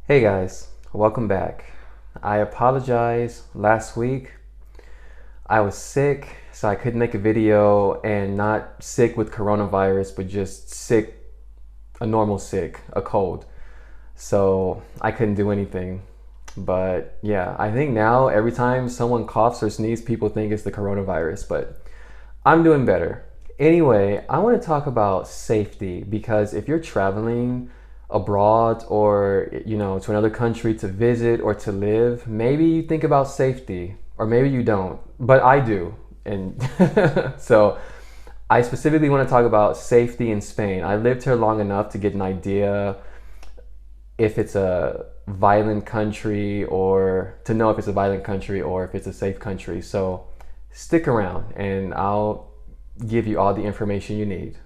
Hey guys, welcome back. I apologize. Last week I was sick, so I couldn't make a video, and not sick with coronavirus, but just sick, a normal sick, a cold. So I couldn't do anything. But yeah, I think now every time someone coughs or sneezes, people think it's the coronavirus, but I'm doing better. Anyway, I want to talk about safety because if you're traveling abroad or to another country to visit or to live, maybe you think about safety or maybe you don't, but I do. And so I specifically want to talk about safety in Spain. I lived here long enough to get an idea if it's a violent country or to know if it's a violent country or if it's a safe country. So stick around and I'll give you all the information you need.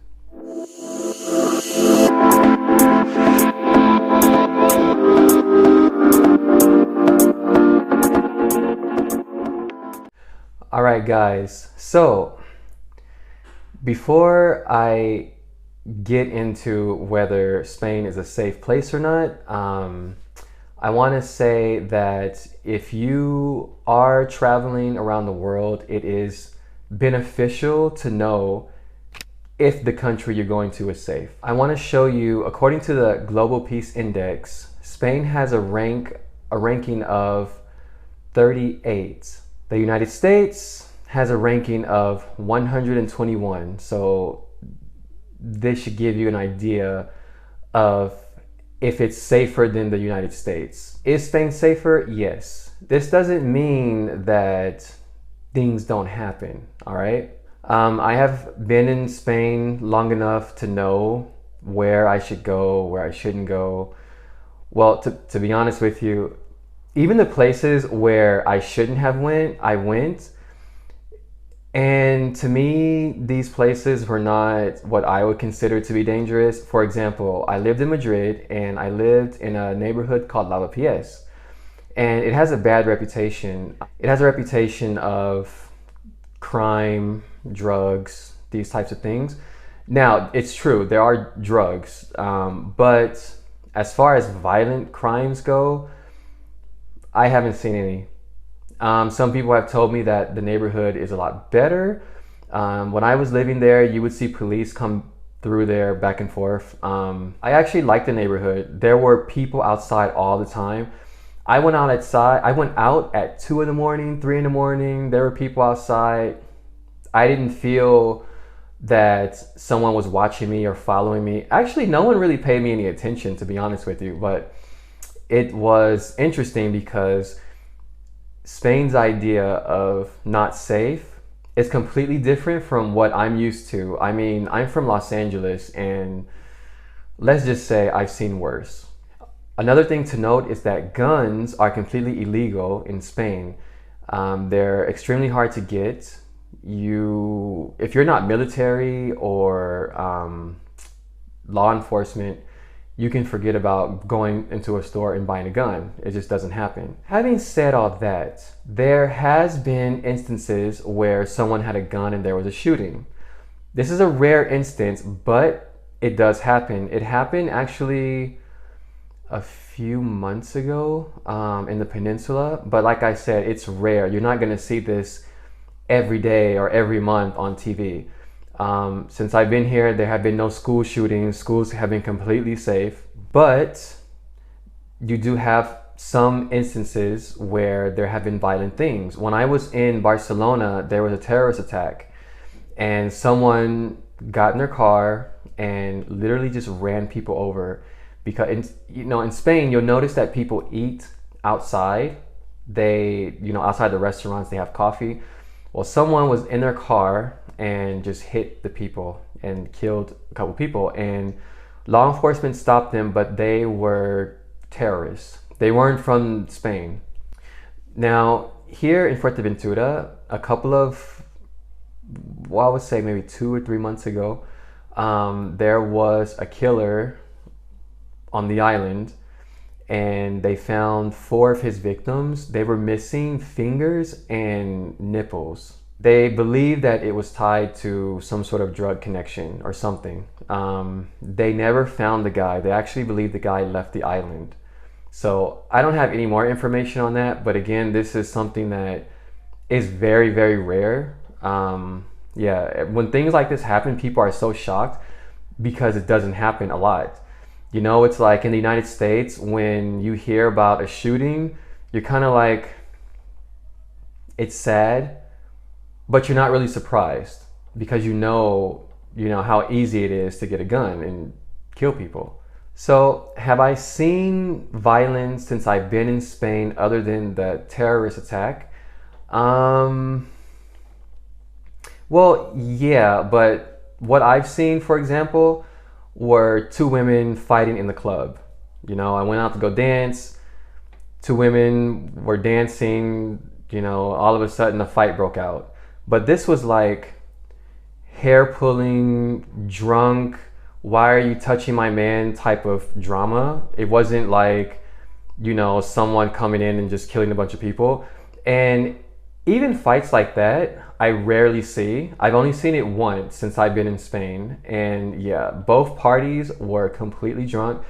All right, guys. So before I get into whether Spain is a safe place or not, I want to say that if you are traveling around the world, it is beneficial to know if the country you're going to is safe. I want to show you, according to the Global Peace Index, Spain has a ranking of 38. The United States has a ranking of 121. So this should give you an idea of if it's safer than the United States. Is Spain safer? Yes. This doesn't mean that things don't happen, all right? I have been in Spain long enough to know where I should go, where I shouldn't go. Well, to be honest with you, even the places where I shouldn't have went, I went. And to me, these places were not what I would consider to be dangerous. For example, I lived in Madrid and I lived in a neighborhood called Lavapiés. And it has a bad reputation. It has a reputation of crime, drugs, these types of things. Now, it's true, there are drugs, but as far as violent crimes go, I haven't seen any. Some people have told me that the neighborhood is a lot better. When I was living there, you would see police come through there back and forth. I actually liked the neighborhood. There were people outside all the time. I went out at 2 in the morning, 3 in the morning. There were people outside. I didn't feel that someone was watching me or following me. Actually, no one really paid me any attention, to be honest with you, but it was interesting because Spain's idea of not safe is completely different from what I'm used to. I mean, I'm from Los Angeles, and let's just say I've seen worse. Another thing to note is that guns are completely illegal in Spain. They're extremely hard to get. If you're not military or law enforcement, you can forget about going into a store and buying a gun. It just doesn't happen. Having said all that, there has been instances where someone had a gun and there was a shooting. This is a rare instance, but it does happen. It happened actually a few months ago in the peninsula, but like I said, it's rare. You're not gonna see this every day or every month on TV. Since I've been here, there have been no school shootings. Schools have been completely safe, but you do have some instances where there have been violent things. When I was in Barcelona, there was a terrorist attack and someone got in their car and literally just ran people over. Because in Spain, you'll notice that people eat outside. Outside the restaurants, they have coffee. Well, someone was in their car and just hit the people and killed a couple people, and law enforcement stopped them, but they were terrorists. They weren't from Spain. Now, here in Fuerteventura, a couple of, I would say maybe 2 or 3 months ago, there was a killer on the island, and they found 4 of his victims. They were missing fingers and nipples. They believe that it was tied to some sort of drug connection or something. They never found the guy. They actually believe the guy left the island. So I don't have any more information on that, but again, this is something that is very, very rare. Yeah, when things like this happen, people are so shocked because it doesn't happen a lot. You know, it's like in the United States, when you hear about a shooting, you're kind of like, it's sad, but you're not really surprised because you know how easy it is to get a gun and kill people. So, have I seen violence since I've been in Spain other than the terrorist attack? Um, well, yeah, but what I've seen, for example, were two women fighting in the club. You know, I went out to go dance. Two women were dancing. You know, all of a sudden a fight broke out. But this was like hair pulling, drunk, why are you touching my man type of drama. It wasn't like, you know, someone coming in and just killing a bunch of people. And even fights like that, I rarely see. I've only seen it once since I've been in Spain. And yeah, both parties were completely drunk.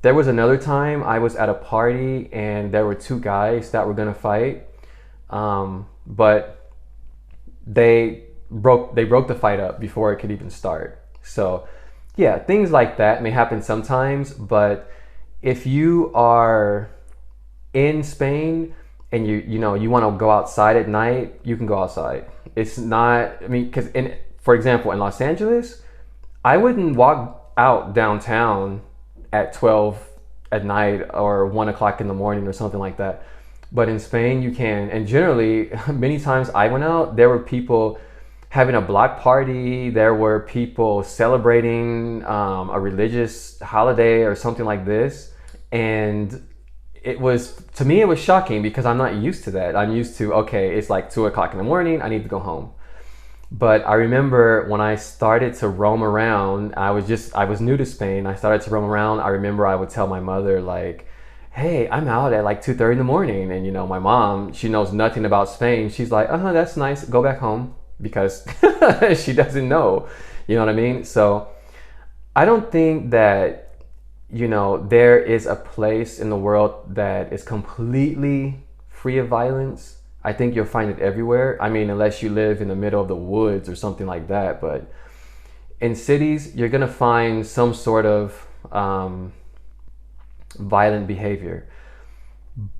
There was another time I was at a party and there were two guys that were gonna fight. But they broke the fight up before it could even start. So yeah, things like that may happen sometimes, but if you are in Spain and you want to go outside at night, you can go outside. It's not, I mean, because for example, in Los Angeles, I wouldn't walk out downtown at 12 at night or 1 o'clock in the morning or something like that. But in Spain, you can. And generally, many times I went out, there were people having a block party. There were people celebrating a religious holiday or something like this. And to me, it was shocking because I'm not used to that. I'm used to, okay, it's like 2 o'clock in the morning, I need to go home. But I remember when I started to roam around, I was new to Spain. I started to roam around. I remember I would tell my mother, like, hey, I'm out at like 2:30 in the morning. And, you know, my mom, she knows nothing about Spain. She's like, that's nice. Go back home, because she doesn't know. You know what I mean? So I don't think that, you know, there is a place in the world that is completely free of violence. I think you'll find it everywhere. I mean, unless you live in the middle of the woods or something like that. But in cities, you're going to find some sort of violent behavior.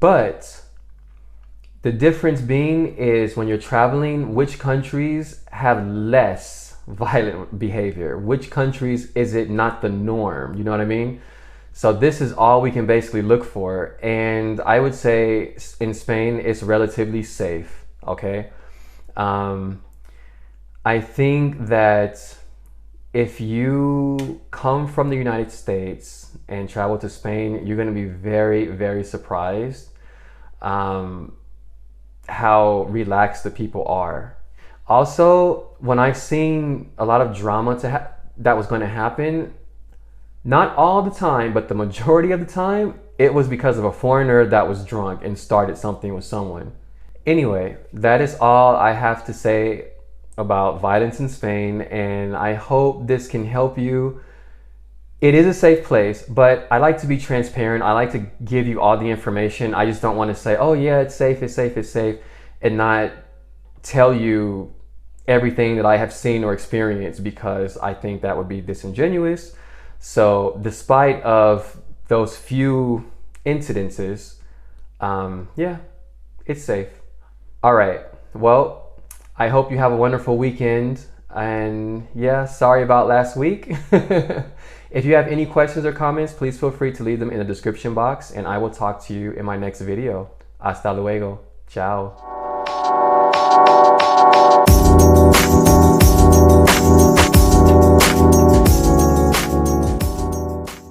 But the difference being is when you're traveling, which countries have less violent behavior? Which countries is it not the norm? You know what I mean? So this is all we can basically look for. And I would say in Spain, it's relatively safe, okay? I think that if you come from the United States and travel to Spain, you're gonna be very, very surprised how relaxed the people are. Also, when I've seen a lot of drama that was going to happen, not all the time, but the majority of the time, it was because of a foreigner that was drunk and started something with someone. Anyway, that is all I have to say about violence in Spain, and I hope this can help you. It is a safe place, but I like to be transparent. I like to give you all the information. I just don't want to say, oh yeah, it's safe, it's safe, it's safe, and not tell you everything that I have seen or experienced, because I think that would be disingenuous. So despite of those few incidences, yeah, it's safe. All right, well, I hope you have a wonderful weekend. And yeah, sorry about last week. If you have any questions or comments, please feel free to leave them in the description box, and I will talk to you in my next video. Hasta luego. Ciao.